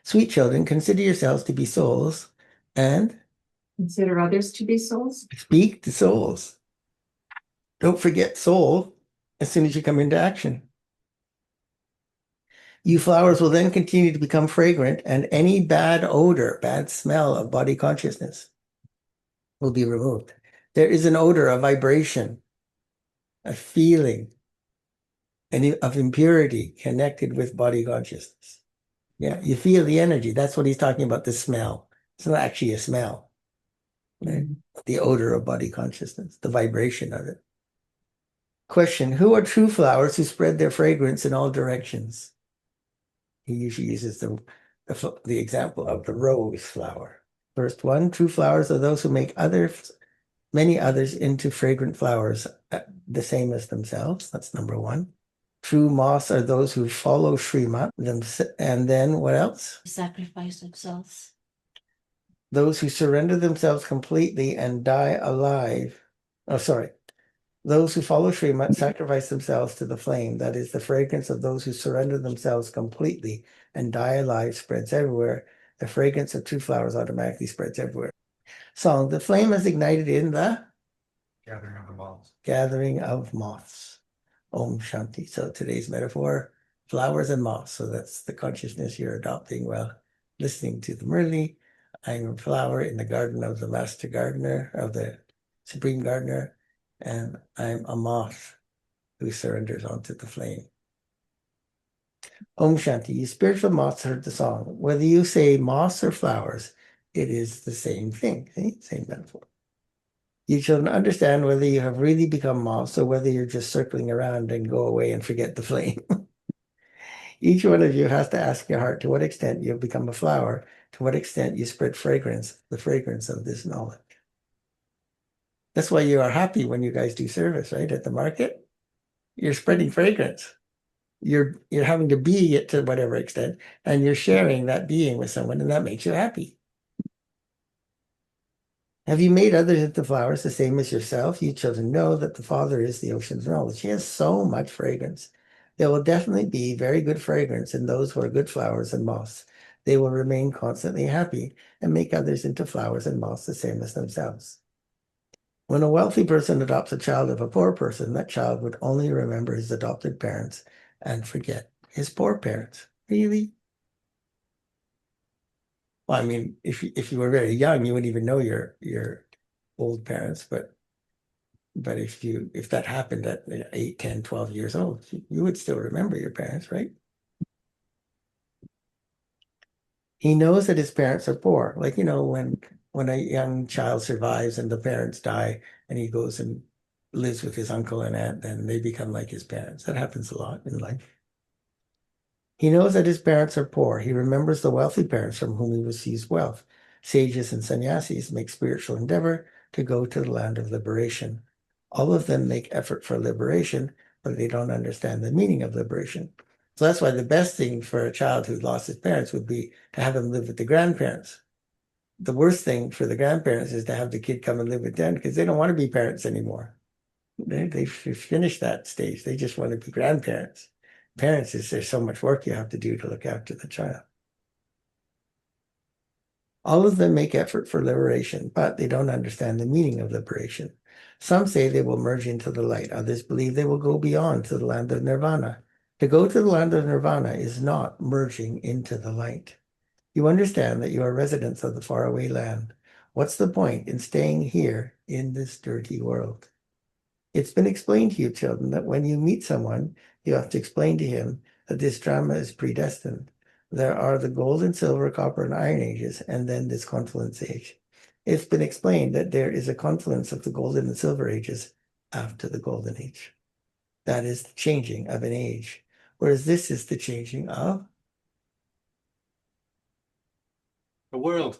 Sweet children, consider yourselves to be souls and Consider others to be souls. speak to souls. Don't forget soul as soon as you come into action. You flowers will then continue to become fragrant, and any bad odor, bad smell of body consciousness will be removed. There is an odor, a vibration, a feeling of impurity connected with body consciousness. Yeah, you feel the energy. That's what he's talking about, the smell. It's not actually a smell, right? The odor of body consciousness, the vibration of it. Question, who are true flowers who spread their fragrance in all directions? He usually uses the example of the rose flower. First one, true flowers are those who make many others into fragrant flowers, the same as themselves. That's number one. True moths are those who follow Srimat, and then what else? Sacrifice themselves. Those who surrender themselves completely and die alive. Oh, sorry. Those who follow Srimat sacrifice themselves to the flame. That is, the fragrance of those who surrender themselves completely and die alive spreads everywhere. The fragrance of true flowers automatically spreads everywhere. Song, the flame is ignited in the Gathering of the moths. gathering of moths. Om Shanti. So today's metaphor, flowers and moths. So that's the consciousness you're adopting while listening to the Murli. I'm a flower in the garden of the master gardener, of the supreme gardener, and I'm a moth who surrenders onto the flame. Om Shanti. You spiritual moths heard the song. Whether you say moths or flowers, it is the same thing. See? Same metaphor. You children understand whether you have really become moths or whether you're just circling around and go away and forget the flame. Each one of you has to ask your heart to what extent you have become a flower, to what extent you spread fragrance, the fragrance of this knowledge. That's why you are happy when you guys do service, right? At the market, you're spreading fragrance. You're having to be it to whatever extent, and you're sharing that being with someone, and that makes you happy. Have you made others into flowers the same as yourself? You children know that the Father is the ocean's knowledge. He has so much fragrance. There will definitely be very good fragrance in those who are good flowers and moths. They will remain constantly happy and make others into flowers and moths the same as themselves. When a wealthy person adopts a child of a poor person, that child would only remember his adopted parents and forget his poor parents. Really? Well, I mean, if you were very young, you wouldn't even know your old parents, but if that happened at 8, 10, 12 years old, you would still remember your parents, right? He knows that his parents are poor. Like, when a young child survives and the parents die and he goes and lives with his uncle and aunt, then they become like his parents. That happens a lot in life. He knows that his parents are poor. He remembers the wealthy parents from whom he receives wealth. Sages and sannyasis make spiritual endeavor to go to the land of liberation. All of them make effort for liberation, but they don't understand the meaning of liberation. So that's why the best thing for a child who lost his parents would be to have him live with the grandparents. The worst thing for the grandparents is to have the kid come and live with them because they don't want to be parents anymore. They've finished that stage. They just want to be grandparents. Parents is there's so much work you have to do to look after the child. All of them make effort for liberation, but they don't understand the meaning of liberation. Some say they will merge into the light. Others believe they will go beyond to the land of nirvana. To go to the land of nirvana is not merging into the light. You understand that you are residents of the faraway land. What's the point in staying here in this dirty world? It's been explained to you, children, that when you meet someone, you have to explain to him that this drama is predestined. There are the gold and silver, copper, and iron ages, and then this confluence age. It's been explained that there is a confluence of the golden and silver ages after the golden age. That is the changing of an age, whereas this is the changing of The world.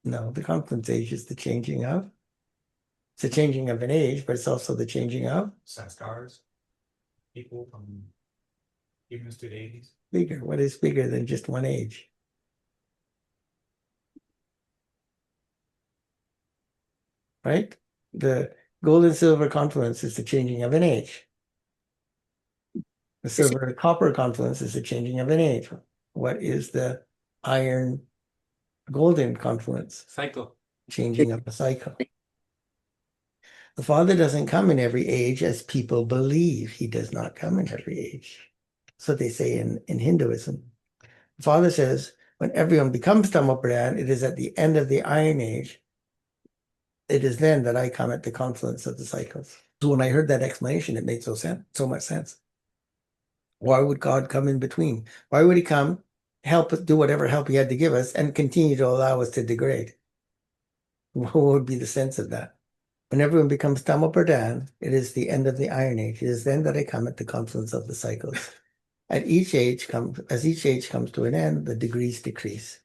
no, the confluence age is the changing of. It's the changing of an age, but it's also the changing of Sanskars. People from humans to deities. bigger. What is bigger than just one age? Right? The gold and silver confluence is the changing of an age. The silver and copper confluence is the changing of an age. What is the iron golden confluence, Cycle. changing of the cycle. The Father doesn't come in every age as people believe. He does not come in every age. That's what they say in Hinduism. The Father says, when everyone becomes Tamopradhan, it is at the end of the Iron Age. It is then that I come at the confluence of the cycles. So when I heard that explanation, it made so much sense. Why would God come in between? Why would he come, help us, do whatever help he had to give us, and continue to allow us to degrade? What would be the sense of that? When everyone becomes Tamopradhan, it is the end of the Iron Age. It is then that I come at the confluence of the cycles. As each age comes to an end, the degrees decrease.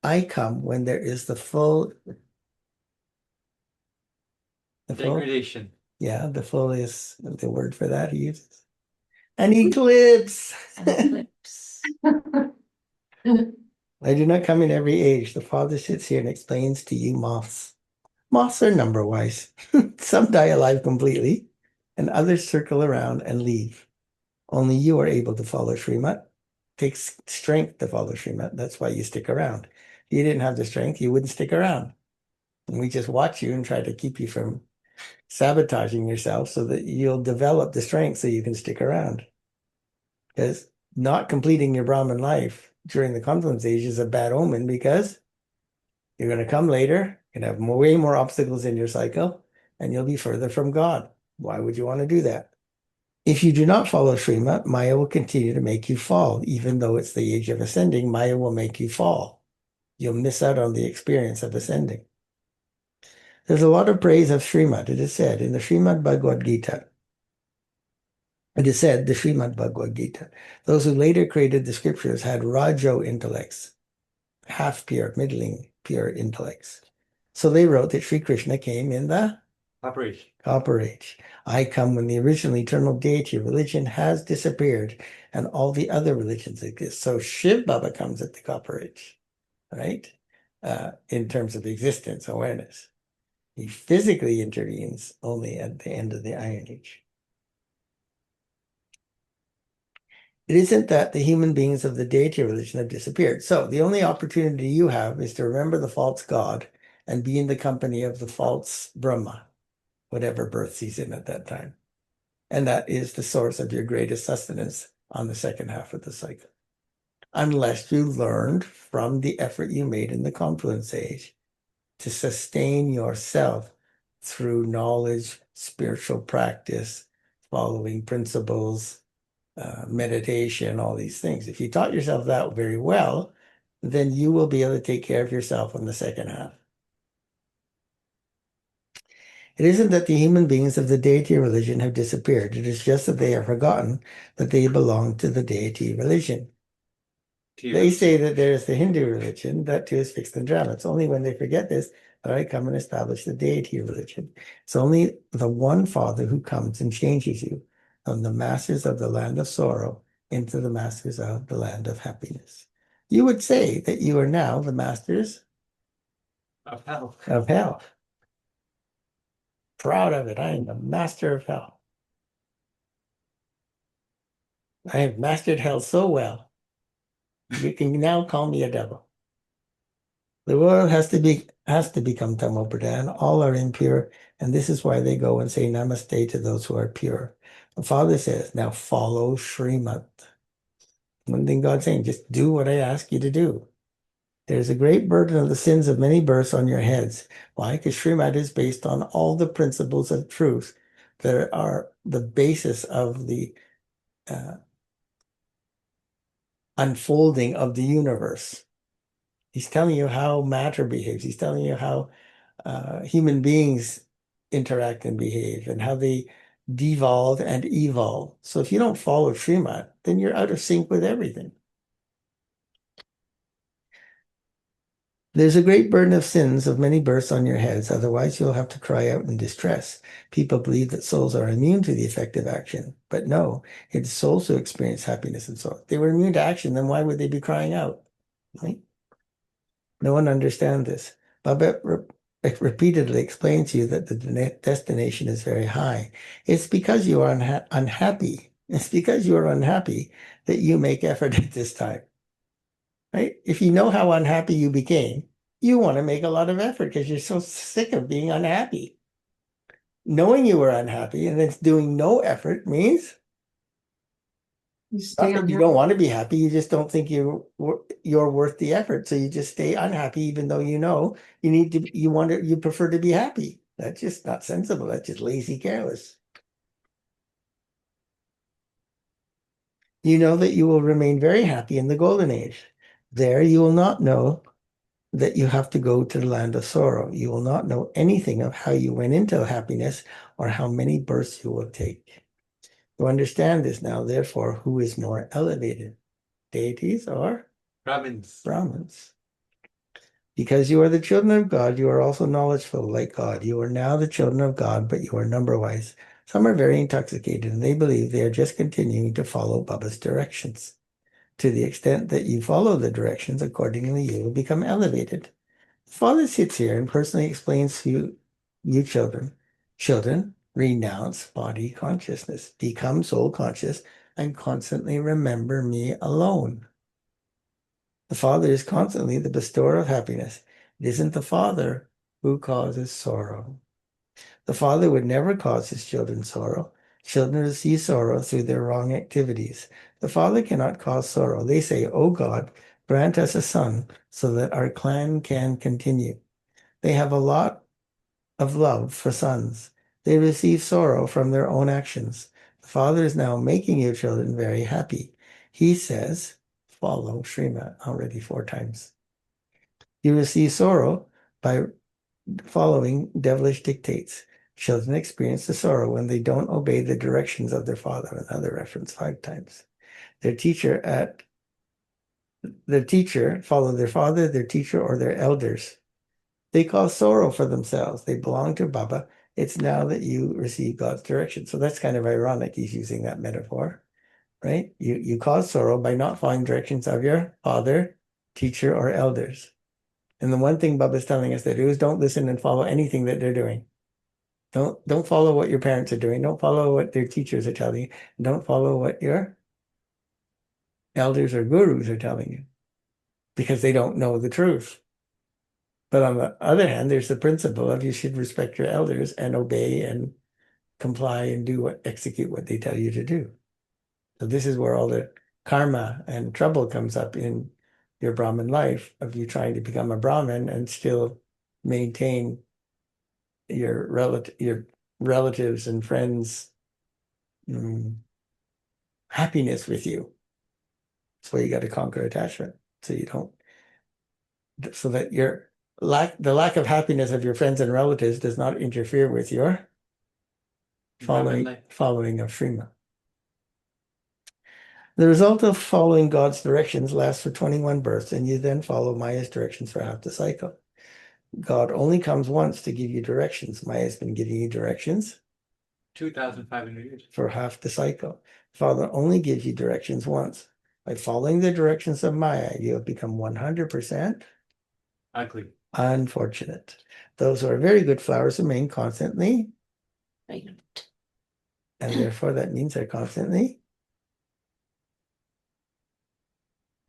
I come when there is the full Degradation. yeah, the full is the word for that he uses. An eclipse. An eclipse. I do not come in every age. The Father sits here and explains to you moths. Moths are number wise. Some die alive completely, and others circle around and leave. Only you are able to follow Srimat. Takes strength to follow Srimat. That's why you stick around. If you didn't have the strength, you wouldn't stick around. And we just watch you and try to keep you from sabotaging yourself so that you'll develop the strength so you can stick around. Because not completing your Brahmin life during the confluence age is a bad omen because you're going to come later, you're going to have way more obstacles in your cycle, and you'll be further from God. Why would you want to do that? If you do not follow Srimat, Maya will continue to make you fall. Even though it's the age of ascending, Maya will make you fall. You'll miss out on the experience of ascending. There's a lot of praise of Srimat. It is said in the Srimad Bhagavad Gita. It is said, the Srimad Bhagavad Gita, those who later created the scriptures had Rajo intellects, half pure, middling pure intellects. So they wrote that Sri Krishna came in the Operation. Copper Age. I come when the original eternal deity religion has disappeared and all the other religions exist. So Shiv Baba comes at the Copper Age, right? In terms of existence, awareness. He physically intervenes only at the end of the Iron Age. It isn't that the human beings of the deity religion have disappeared. So the only opportunity you have is to remember the false God and be in the company of the false Brahma, whatever birth he's in at that time. And that is the source of your greatest sustenance on the second half of the cycle. Unless you learned from the effort you made in the confluence age to sustain yourself through knowledge, spiritual practice, following principles, meditation, all these things. If you taught yourself that very well, then you will be able to take care of yourself on the second half. It isn't that the human beings of the deity religion have disappeared. It is just that they have forgotten that they belong to the deity religion. They say that there is the Hindu religion, that too is fixed in drama. It's only when they forget this that I come and establish the deity religion. It's only the one Father who comes and changes you from the masters of the land of sorrow into the masters of the land of happiness. You would say that you are now the masters Of hell. of hell. Proud of it. I am the master of hell. I have mastered hell so well. You can now call me a devil. The world has to become Tamopradhan. All are impure, and this is why they go and say Namaste to those who are pure. The Father says, now follow Srimat. One thing God's saying, just do what I ask you to do. There's a great burden of the sins of many births on your heads. Why? Because Srimat is based on all the principles of truth that are the basis of the unfolding of the universe. He's telling you how matter behaves. He's telling you how human beings interact and behave and how they devolve and evolve. So if you don't follow Srimat, then you're out of sync with everything. There's a great burden of sins of many births on your heads. Otherwise, you'll have to cry out in distress. People believe that souls are immune to the effect of action. But no, it's souls who experience happiness and sorrow. If they were immune to action, then why would they be crying out? Right? No one understands this. Baba repeatedly explains to you that the destination is very high. It's because you are unhappy. It's because you are unhappy that you make effort at this time. right? If you know how unhappy you became, you want to make a lot of effort because you're so sick of being unhappy. Knowing you were unhappy and then doing no effort means You not stay that on you don't want to be happy, you just don't think you're worth the effort. So you just stay unhappy, even though you know you prefer to be happy. That's just not sensible. That's just lazy, careless. You know that you will remain very happy in the golden age. There you will not know that you have to go to the land of sorrow. You will not know anything of how you went into happiness or how many births you will take. You understand this now, therefore, who is more elevated, deities or Brahmins. Brahmins? Because you are the children of God, you are also knowledgeful like God. You are now the children of God, but you are number-wise. Some are very intoxicated and they believe they are just continuing to follow Baba's directions. To the extent that you follow the directions, accordingly you will become elevated. The Father sits here and personally explains to you children, renounce body consciousness, become soul conscious, and constantly remember me alone. The Father is constantly the bestower of happiness. It isn't the Father who causes sorrow. The Father would never cause his children sorrow. Children receive sorrow through their wrong activities. The Father cannot cause sorrow. They say, "Oh God, grant us a son so that our clan can continue." They have a lot of love for sons. They receive sorrow from their own actions. The Father is now making you children very happy. He says, follow Srimad already 4 times. You receive sorrow by following devilish dictates. Children experience the sorrow when they don't obey the directions of their father. Another reference 5 times. Their teacher follow their father, their teacher, or their elders. They cause sorrow for themselves. They belong to Baba. It's now that you receive God's direction. So that's kind of ironic. He's using that metaphor, right? You cause sorrow by not following directions of your father, teacher, or elders. And the one thing Baba's telling us to do is don't listen and follow anything that they're doing. Don't follow what your parents are doing. Don't follow what their teachers are telling you. Don't follow what your elders or gurus are telling you because they don't know the truth. But on the other hand, there's the principle of you should respect your elders and obey and comply and execute what they tell you to do. So this is where all the karma and trouble comes up in your Brahmin life of you trying to become a Brahmin and still maintain your relatives and friends happiness with you. That's why you got to conquer attachment. So you don't so that the lack of happiness of your friends and relatives does not interfere with your following of Shrima. The result of following God's directions lasts for 21 births, and you then follow Maya's directions for half the cycle. God only comes once to give you directions. Maya's been giving you directions 2,500 years. for half the cycle. Father only gives you directions once. By following the directions of Maya, you have become 100% Ugly. unfortunate. Those who are very good flowers remain constantly, Pregnant. and therefore that means they're constantly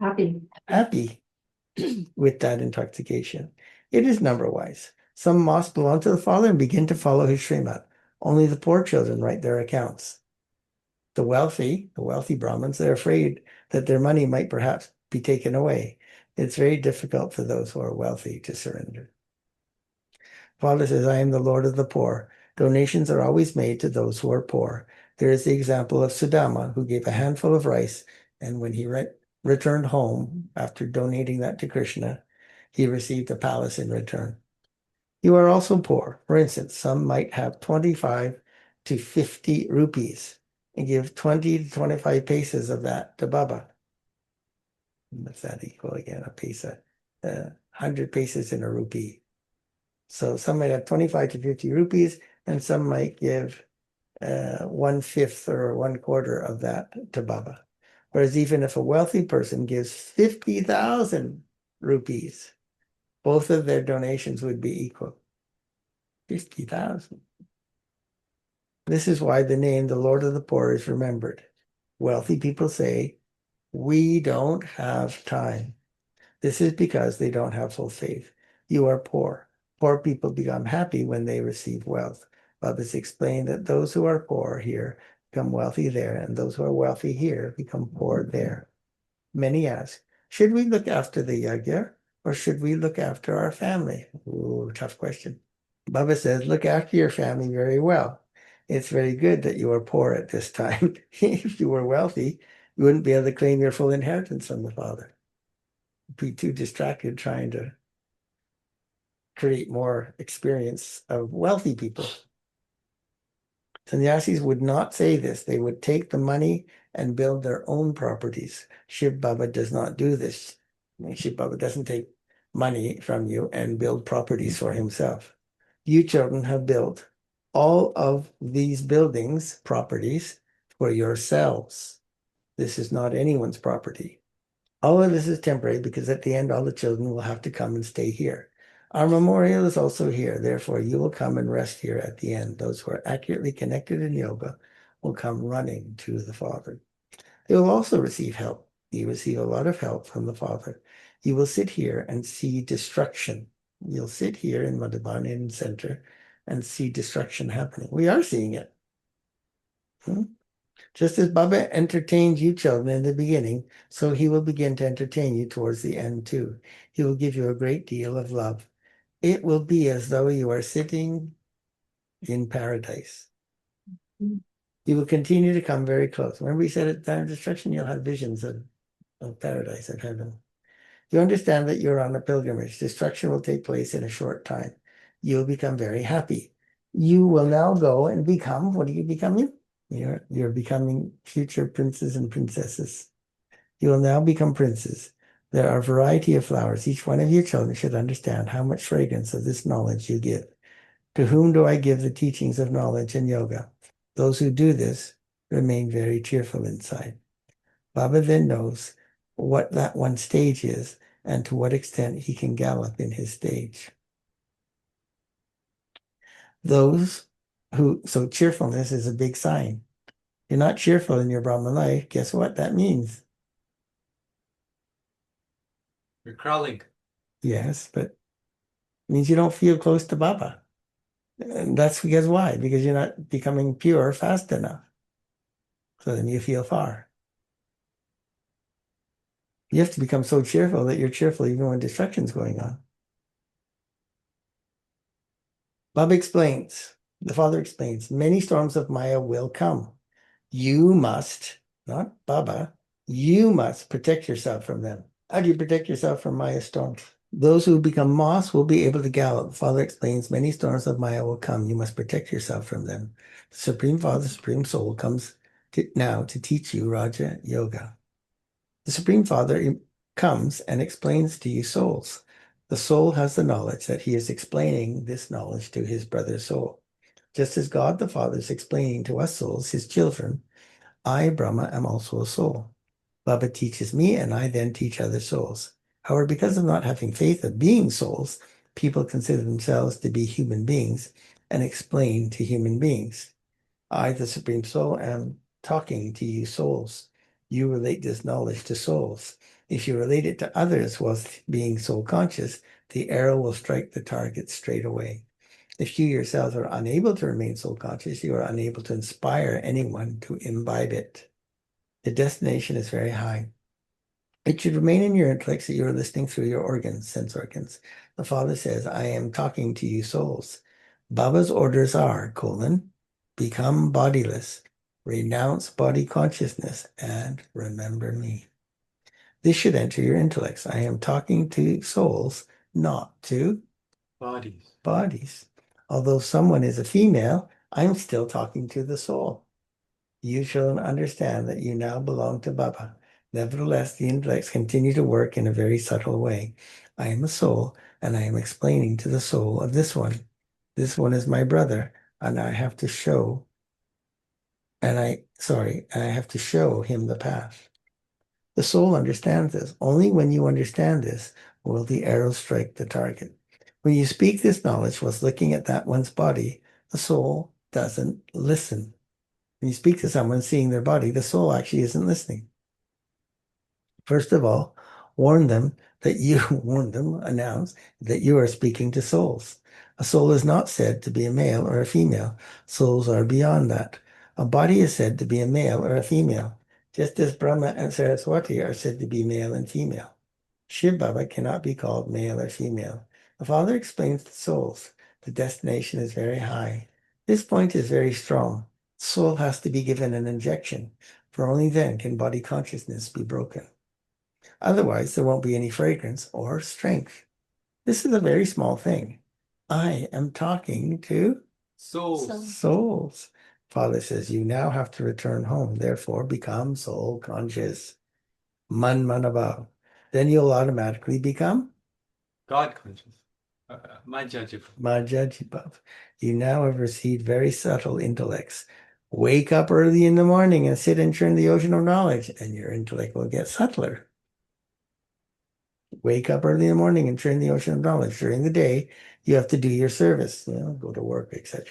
happy with that intoxication. It is number wise. Some moths belong to the Father and begin to follow his Srimad. Only the poor children write their accounts. The wealthy Brahmins, they're afraid that their money might perhaps be taken away. It's very difficult for those who are wealthy to surrender. Father says, I am the Lord of the poor. Donations are always made to those who are poor. There is the example of Sudama, who gave a handful of rice, and when he returned home after donating that to Krishna, he received a palace in return. You are also poor. For instance, some might have 25 to 50 rupees and give 20 to 25 paces of that to Baba. What's that equal again? A paisa. 100 paces in a rupee. So some might have 25 to 50 rupees, and some might give 1/5 or 1/4 of that to Baba. Whereas even if a wealthy person gives 50,000 rupees, both of their donations would be equal. 50,000. This is why the name the Lord of the Poor is remembered. Wealthy people say, we don't have time. This is because they don't have full faith. You are poor. Poor people become happy when they receive wealth. Baba's explained that those who are poor here become wealthy there, and those who are wealthy here become poor there. Many ask, should we look after the yagya or should we look after our family? Ooh, tough question. Baba says, look after your family very well. It's very good that you are poor at this time. If you were wealthy, you wouldn't be able to claim your full inheritance from the father. You'd be too distracted trying to create more experience of wealthy people. Sannyasis would not say this. They would take the money and build their own properties. Shiv Baba does not do this. Shiv Baba doesn't take money from you and build properties for himself. You children have built all of these buildings, properties, for yourselves. This is not anyone's property. All of this is temporary because at the end, all the children will have to come and stay here. Our memorial is also here. Therefore, you will come and rest here at the end. Those who are accurately connected in yoga will come running to the Father. They will also receive help. You receive a lot of help from the Father. You will sit here and see destruction. You'll sit here in Madhavan in center and see destruction happening. We are seeing it. Just as Baba entertained you children in the beginning, so he will begin to entertain you towards the end too. He will give you a great deal of love. It will be as though you are sitting in paradise. You will continue to come very close. Remember we said at the time of destruction, you'll have visions of paradise, of heaven. You understand that you're on a pilgrimage. Destruction will take place in a short time. You'll become very happy. You will now go and become, what are you becoming? You're becoming future princes and princesses. You will now become princes. There are a variety of flowers. Each one of your children should understand how much fragrance of this knowledge you give. To whom do I give the teachings of knowledge and yoga? Those who do this remain very cheerful inside. Baba then knows what that one stage is and to what extent he can gallop in his stage. So cheerfulness is a big sign. You're not cheerful in your Brahma life. Guess what that means? You're crawling. Yes, but it means you don't feel close to Baba. And that's because why? Because you're not becoming pure fast enough. So then you feel far. You have to become so cheerful that you're cheerful even when destruction's going on. Baba explains, the Father explains, many storms of Maya will come. You must, not Baba, you must protect yourself from them. How do you protect yourself from Maya storms? Those who become moths will be able to gallop. The Father explains, many storms of Maya will come. You must protect yourself from them. The Supreme Father, Supreme Soul comes now to teach you Raja Yoga. The Supreme Father comes and explains to you souls. The soul has the knowledge that he is explaining this knowledge to his brother soul. Just as God the Father is explaining to us souls, his children, I, Brahma, am also a soul. Baba teaches me and I then teach other souls. However, because of not having faith of being souls, people consider themselves to be human beings and explain to human beings. I, the Supreme Soul, am talking to you souls. You relate this knowledge to souls. If you relate it to others whilst being soul conscious, the arrow will strike the target straight away. If you yourselves are unable to remain soul conscious, you are unable to inspire anyone to imbibe it. The destination is very high. It should remain in your intellect that you are listening through your organs, sense organs. The Father says, I am talking to you souls. Baba's orders are, become bodiless, renounce body consciousness, and remember me. This should enter your intellects. I am talking to souls, not to bodies. Although someone is a female, I'm still talking to the soul. You shall understand that you now belong to Baba. Nevertheless, the intellects continue to work in a very subtle way. I am a soul, and I am explaining to the soul of this one. This one is my brother, and I have to show, I have to show him the path. The soul understands this. Only when you understand this will the arrow strike the target. When you speak this knowledge whilst looking at that one's body, the soul doesn't listen. When you speak to someone seeing their body, the soul actually isn't listening. First of all, warn them that you warn them, announce that you are speaking to souls. A soul is not said to be a male or a female. Souls are beyond that. A body is said to be a male or a female, just as Brahma and Saraswati are said to be male and female. Shiv Baba cannot be called male or female. The Father explains to souls the destination is very high. This point is very strong. Soul has to be given an injection, for only then can body consciousness be broken. Otherwise, there won't be any fragrance or strength. This is a very small thing. I am talking to Souls. souls. Father says, you now have to return home. Therefore, become soul conscious. Man manabhav. Then you'll automatically become God conscious. My judge. Majajibhav. You now have received very subtle intellects. Wake up early in the morning and sit and churn the ocean of knowledge, and your intellect will get subtler. Wake up early in the morning and churn the ocean of knowledge. During the day, you have to do your service, go to work, etc.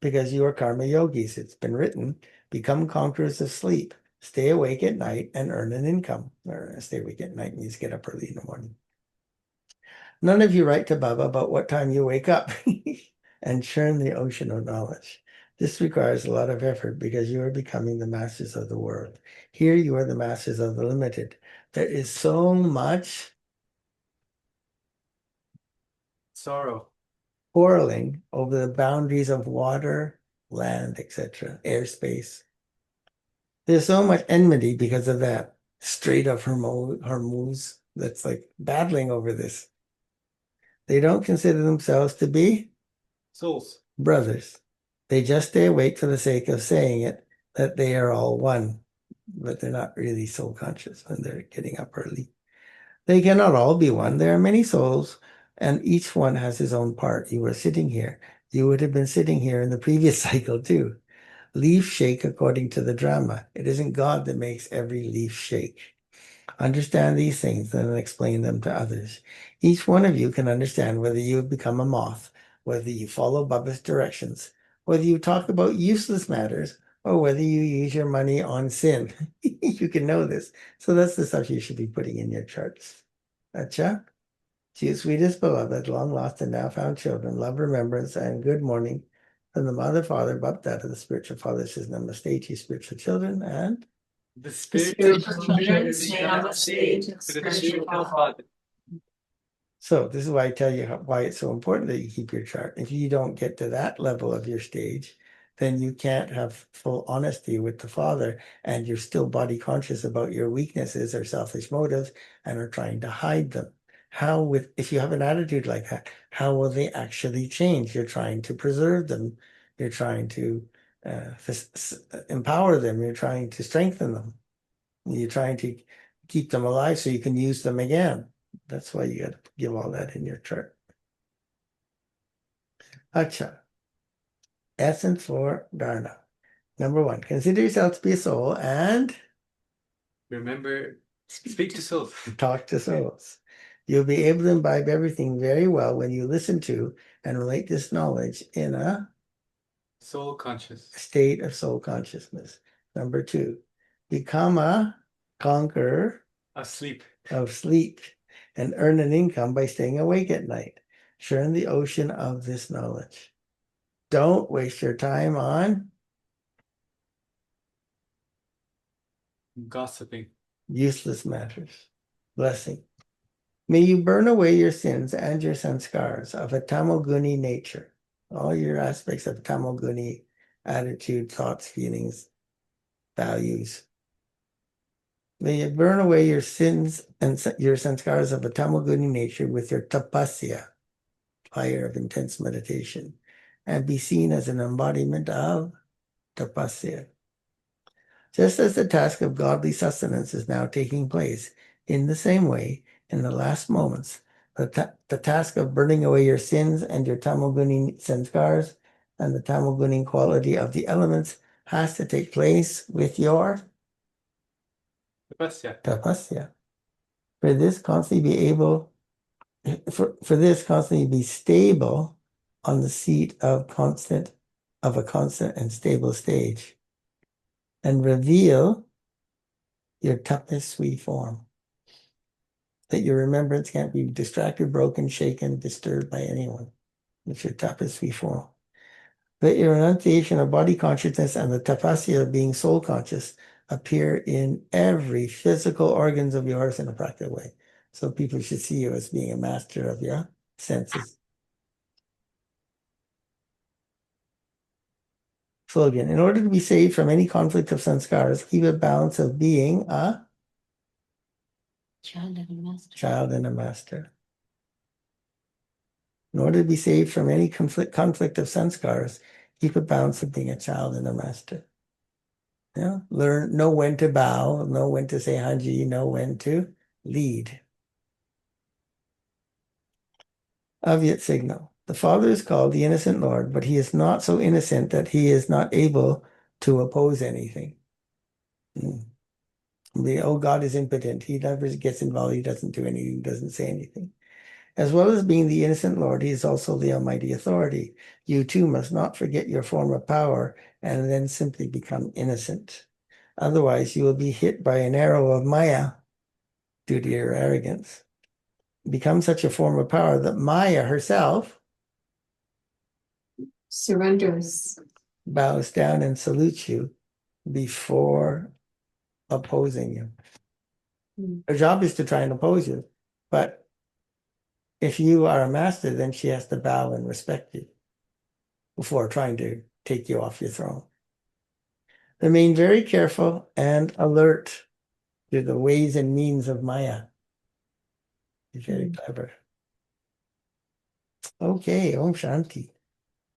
Because you are karma yogis. It's been written, become conquerors of sleep. Stay awake at night and earn an income. Or stay awake at night means get up early in the morning. None of you write to Baba about what time you wake up and churn the ocean of knowledge. This requires a lot of effort because you are becoming the masters of the world. Here you are the masters of the limited. There is so much Sorrow. quarreling over the boundaries of water, land, etc., airspace. There's so much enmity because of that. Strait of Hormuz that's like battling over this. They don't consider themselves to be Souls. brothers. They just stay awake for the sake of saying it, that they are all one, but they're not really soul conscious when they're getting up early. They cannot all be one. There are many souls, and each one has his own part. You were sitting here. You would have been sitting here in the previous cycle too. Leaves shake according to the drama. It isn't God that makes every leaf shake. Understand these things and explain them to others. Each one of you can understand whether you have become a moth, whether you follow Baba's directions, whether you talk about useless matters, or whether you use your money on sin. You can know this. So that's the stuff you should be putting in your charts. Acha. To you, sweetest beloved, long lost and now found children, love, remembrance, and good morning from the Mother, Father, Baptata, the spiritual father says namaste to you, spiritual children, and The spiritual spiritual children say namaste to the spiritual father. so this is why I tell you why it's so important that you keep your chart. If you don't get to that level of your stage, then you can't have full honesty with the Father, and you're still body conscious about your weaknesses or selfish motives and are trying to hide them. If you have an attitude like that, how will they actually change? You're trying to preserve them. You're trying to empower them. You're trying to strengthen them. You're trying to keep them alive so you can use them again. That's why you got to give all that in your chart. Acha. Essence for Dharna. Number 1, consider yourself to be a soul and Remember, speak to souls. talk to souls. You'll be able to imbibe everything very well when you listen to and relate this knowledge in a Soul conscious. state of soul consciousness. Number 2, become a conqueror Asleep. of sleep and earn an income by staying awake at night. Churn the ocean of this knowledge. Don't waste your time on Gossiping. useless matters. Blessing. May you burn away your sins and your sanskars of a tamoguni nature, all your aspects of tamoguni, attitude, thoughts, feelings, values. May you burn away your sins and your sanskars of a tamoguni nature with your tapasya, fire of intense meditation, and be seen as an embodiment of tapasya. Just as the task of godly sustenance is now taking place, in the same way, in the last moments, the task of burning away your sins and your tamoguni sanskars and the tamoguni quality of the elements has to take place with your tapasya. For this, constantly be stable on the seat of a constant and stable stage, and reveal your tapaswi form. that your remembrance can't be distracted, broken, shaken, disturbed by anyone. It's your tapasvi form. Let your renunciation of body consciousness and the tapasya of being soul conscious appear in every physical organs of yours in a practical way. So people should see you as being a master of your senses. Slogan: in order to be saved from any conflict of sanskaras, keep a balance of being a Child and a master. child and a master. In order to be saved from any conflict of sanskaras, keep a balance of being a child and a master. Yeah, know when to bow, know when to say Hanji, know when to lead. Avyat signal. The Father is called the innocent Lord, but he is not so innocent that he is not able to oppose anything. God is impotent. He never gets involved. He doesn't do anything. He doesn't say anything. As well as being the innocent Lord, he is also the Almighty Authority. You too must not forget your form of power and then simply become innocent. Otherwise, you will be hit by an arrow of Maya due to your arrogance. Become such a form of power that Maya herself Surrenders. bows down and salutes you before opposing you. Her job is to try and oppose you, but if you are a master, then she has to bow and respect you before trying to take you off your throne. Remain very careful and alert to the ways and means of Maya. She's very clever. Okay, Om Shanti.